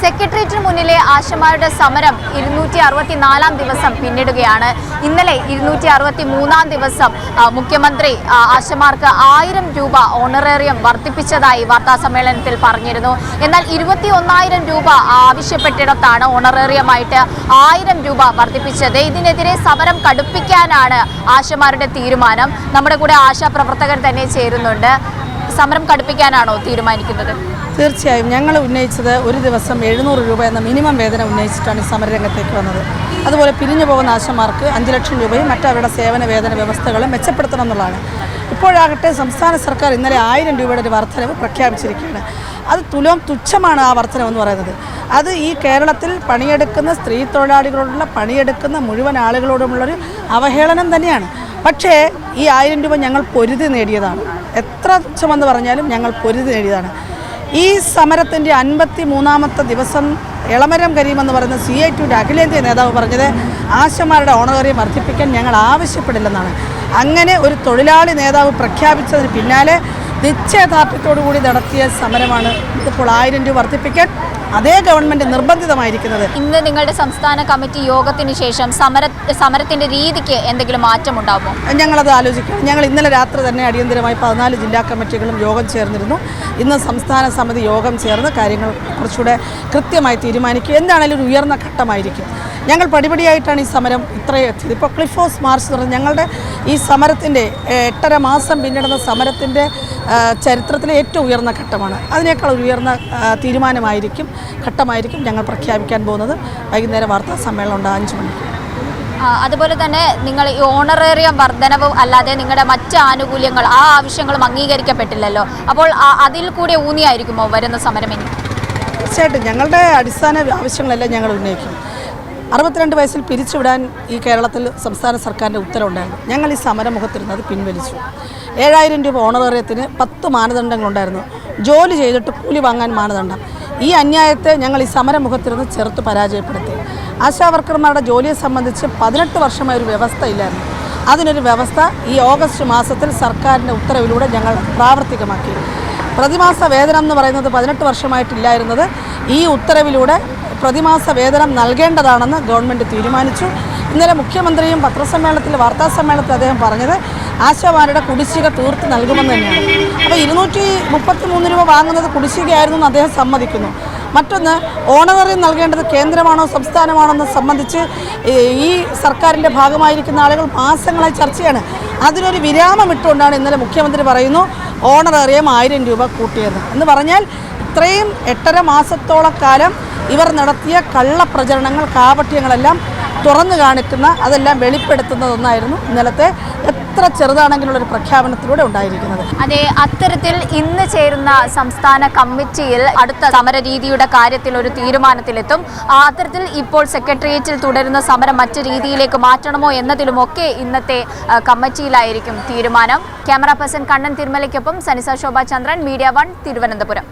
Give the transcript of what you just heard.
സെക്രട്ടേറിയറ്റിന് മുന്നിലെ ആശമാരുടെ സമരം 264 ദിവസം പിന്നിടുകയാണ്. ഇന്നലെ 263 ദിവസം മുഖ്യമന്ത്രി ആശമാർക്ക് 1000 രൂപ ഓണറേറിയം വർദ്ധിപ്പിച്ചതായി വാർത്താസമ്മേളനത്തിൽ പറഞ്ഞിരുന്നു. എന്നാൽ 21,000 രൂപ ആവശ്യപ്പെട്ടിടത്താണ് ഓണറേറിയമായിട്ട് 1000 രൂപ വർദ്ധിപ്പിച്ചത്. ഇതിനെതിരെ സമരം കടുപ്പിക്കാനാണ് ആശമാരുടെ തീരുമാനം. നമ്മുടെ കൂടെ ആശാപ്രവർത്തകർ തന്നെ ചേരുന്നുണ്ട്. സമരം കടുപ്പിക്കാനാണോ തീരുമാനിക്കുന്നത്? തീർച്ചയായും ഞങ്ങൾ ഉന്നയിച്ചത് ഒരു ദിവസം 700 രൂപ എന്ന മിനിമം വേതനം ഉന്നയിച്ചിട്ടാണ് സമരരംഗത്തേക്ക് വന്നത്. അതുപോലെ പിരിഞ്ഞു പോകുന്ന ആശമാർക്ക് 5 ലക്ഷം രൂപയും മറ്റവരുടെ സേവന വേതന വ്യവസ്ഥകളും മെച്ചപ്പെടുത്തണം എന്നുള്ളതാണ്. ഇപ്പോഴാകട്ടെ സംസ്ഥാന സർക്കാർ ഇന്നലെ 1000 രൂപയുടെ ഒരു വർധനവ് പ്രഖ്യാപിച്ചിരിക്കുകയാണ്. അത് തുച്ഛമാണ് ആ വർധനവെന്ന് പറയുന്നത്. അത് ഈ കേരളത്തിൽ പണിയെടുക്കുന്ന സ്ത്രീ തൊഴിലാളികളോടുള്ള പണിയെടുക്കുന്ന മുഴുവൻ ആളുകളോടുമുള്ളൊരു അവഹേളനം തന്നെയാണ്. പക്ഷേ ഈ 1000 രൂപ ഞങ്ങൾ പൊരുതി നേടിയതാണ്. എത്ര തുച്ഛമെന്ന് പറഞ്ഞാലും ഞങ്ങൾ പൊരുതി നേടിയതാണ്. ഈ സമരത്തിൻ്റെ 53ാമത്തെ ദിവസം എളമരം കരീം എന്ന് പറയുന്ന CITUവിൻ്റെ അഖിലേന്ത്യാ നേതാവ് പറഞ്ഞത് ആശമാരുടെ ഓണറേറിയം വർദ്ധിപ്പിക്കാൻ ഞങ്ങൾ ആവശ്യപ്പെടില്ലെന്നാണ്. അങ്ങനെ ഒരു തൊഴിലാളി നേതാവ് പ്രഖ്യാപിച്ചതിന് പിന്നാലെ നിശ്ചയദാർഢ്യത്തോടുകൂടി നടത്തിയ സമരമാണ് ഇതിപ്പോൾ 1000 രൂപ വർദ്ധിപ്പിക്കാൻ അതേ ഗവൺമെൻറ് നിർബന്ധിതമായിരിക്കുന്നത്. ഇന്ന് നിങ്ങളുടെ സംസ്ഥാന കമ്മിറ്റി യോഗത്തിന് ശേഷം സമരത്തിൻ്റെ രീതിക്ക് എന്തെങ്കിലും മാറ്റമുണ്ടാകുമോ? ഞങ്ങളത് ആലോചിക്കണം. ഞങ്ങൾ ഇന്നലെ രാത്രി തന്നെ അടിയന്തരമായി 14 ജില്ലാ കമ്മിറ്റികളും യോഗം ചേർന്നിരുന്നു. ഇന്ന് സംസ്ഥാന സമിതി യോഗം ചേർന്ന് കാര്യങ്ങൾ കുറച്ചുകൂടെ കൃത്യമായി തീരുമാനിക്കും. എന്താണെങ്കിലും ഒരു ഉയർന്ന ഘട്ടമായിരിക്കും. ഞങ്ങൾ പടിപടിയായിട്ടാണ് ഈ സമരം ഇത്രയും എത്തിയത്. ഇപ്പോൾ ക്ലിഫ് ഹൗസ് മാർച്ച് എന്ന് പറഞ്ഞാൽ ഞങ്ങളുടെ ഈ സമരത്തിൻ്റെ 8.5 മാസം പിന്നിടുന്ന സമരത്തിൻ്റെ ചരിത്രത്തിലെ ഏറ്റവും ഉയർന്ന ഘട്ടമാണ്. അതിനേക്കാൾ ഒരു ഉയർന്ന തീരുമാനമായിരിക്കും, ഘട്ടമായിരിക്കും ഞങ്ങൾ പ്രഖ്യാപിക്കാൻ പോകുന്നത്. വൈകുന്നേരം വാർത്താ സമ്മേളനം ഉണ്ട് 5 മണിക്ക്. അതുപോലെ തന്നെ നിങ്ങൾ ഈ ഓണറേറിയം വർധനവ് അല്ലാതെ നിങ്ങളുടെ മറ്റ് ആനുകൂല്യങ്ങൾ ആ ആവശ്യങ്ങളും അംഗീകരിക്കപ്പെട്ടില്ലല്ലോ. അപ്പോൾ അതിൽ കൂടി ഊന്നിയായിരിക്കുമോ വരുന്ന സമരം? തീർച്ചയായിട്ടും ഞങ്ങളുടെ അടിസ്ഥാന ആവശ്യങ്ങളെല്ലാം ഞങ്ങൾ ഉന്നയിക്കും. 62 വയസ്സിൽ പിരിച്ചുവിടാൻ ഈ കേരളത്തിൽ സംസ്ഥാന സർക്കാരിൻ്റെ ഉത്തരവുണ്ടായിരുന്നു. ഞങ്ങൾ ഈ സമരമുഖത്തിരുന്നത് പിൻവലിച്ചു. 7000 രൂപ ഓണറേറിയത്തിന് 10 മാനദണ്ഡങ്ങളുണ്ടായിരുന്നു. ജോലി ചെയ്തിട്ട് കൂലി വാങ്ങാൻ മാനദണ്ഡം. ഈ അന്യായത്തെ ഞങ്ങൾ ഈ സമരമുഖത്തിരുന്ന് ചെറുത്ത് പരാജയപ്പെടുത്തി. ആശാവർക്കർമാരുടെ ജോലിയെ സംബന്ധിച്ച് 18 വർഷമായ ഒരു വ്യവസ്ഥ ഇല്ലായിരുന്നു. അതിനൊരു വ്യവസ്ഥ ഈ ഓഗസ്റ്റ് മാസത്തിൽ സർക്കാരിൻ്റെ ഉത്തരവിലൂടെ ഞങ്ങൾ പ്രാവർത്തികമാക്കി. പ്രതിമാസ വേതനം എന്ന് പറയുന്നത് 18 വർഷമായിട്ടില്ലായിരുന്നത് ഈ ഉത്തരവിലൂടെ പ്രതിമാസ വേതനം നൽകേണ്ടതാണെന്ന് ഗവൺമെൻറ് തീരുമാനിച്ചു. ഇന്നലെ മുഖ്യമന്ത്രിയും പത്രസമ്മേളനത്തിൽ വാർത്താസമ്മേളനത്തിൽ അദ്ദേഹം പറഞ്ഞത് ആശമാരുടെ കുടിശ്ശിക തീർത്ത് നൽകുമെന്ന് തന്നെയാണ്. അപ്പോൾ 233 രൂപ വാങ്ങുന്നത് കുടിശ്ശികയായിരുന്നു എന്ന് അദ്ദേഹം സമ്മതിക്കുന്നു. മറ്റൊന്ന്, ഓണറേറിയം നൽകേണ്ടത് കേന്ദ്രമാണോ സംസ്ഥാനമാണോ എന്ന് സംബന്ധിച്ച് ഈ സർക്കാരിൻ്റെ ഭാഗമായിരിക്കുന്ന ആളുകൾ മാസങ്ങളായി ചർച്ചയാണ്. അതിനൊരു വിരാമം ഇട്ടുകൊണ്ടാണ് ഇന്നലെ മുഖ്യമന്ത്രി പറയുന്നു ഓണറേറിയം 1000 രൂപ കൂട്ടിയത് എന്ന് പറഞ്ഞാൽ ഇത്രയും 8.5 മാസത്തോളം കാലം ഇവർ നടത്തിയ കള്ളപ്രചരണങ്ങൾ, കാപട്യങ്ങളെല്ലാം തുറന്നു കാണിക്കുന്ന, അതെല്ലാം വെളിപ്പെടുത്തുന്ന ഒന്നായിരുന്നു ഇന്നലത്തെ എത്ര ചെറുതാണെങ്കിലുള്ളൊരു പ്രഖ്യാപനത്തിലൂടെ ഉണ്ടായിരിക്കുന്നത്. അതെ, അത്തരത്തിൽ ഇന്ന് ചേരുന്ന സംസ്ഥാന കമ്മിറ്റിയിൽ അടുത്ത സമരരീതിയുടെ കാര്യത്തിൽ ഒരു തീരുമാനത്തിലെത്തും. അത്തരത്തിൽ ഇപ്പോൾ സെക്രട്ടേറിയറ്റിൽ തുടരുന്ന സമരം മറ്റു രീതിയിലേക്ക് മാറ്റണമോ എന്നതിലുമൊക്കെ ഇന്നത്തെ കമ്മിറ്റിയിലായിരിക്കും തീരുമാനം. ക്യാമറ പേഴ്സൺ കണ്ണൻ തിരുമലയ്ക്കൊപ്പം സനിസ ശോഭ ചന്ദ്രൻ, മീഡിയ 1 തിരുവനന്തപുരം.